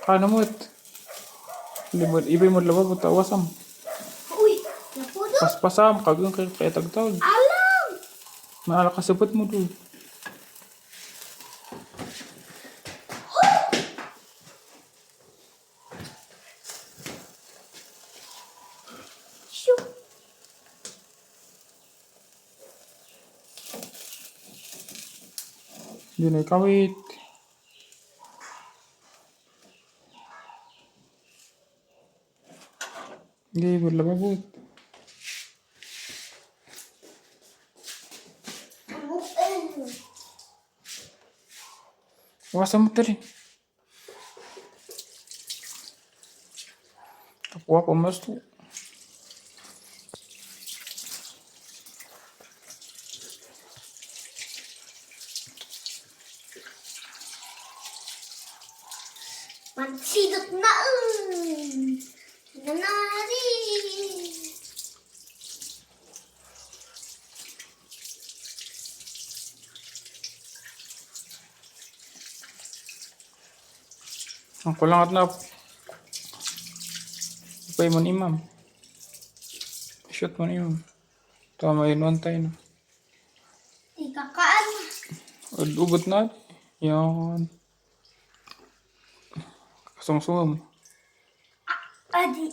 Kanamot. Ibay mo lawa mo tawasam. Uy, napudot. Paspasam kagang kaya tagtag. Alam! Maala kasabot mo doon. Shoo! Yun ay kawit. Hindi, lababot. Wasam mo tali. Kapwa ko mas to. Mansidot na nanari. Ang kulangat na. Ipay mo ni ma'am. Shoot mo ni ma'am. Tama yun, one time. Di kakaan. Ugot na. Yan. Kasungsung. Adi.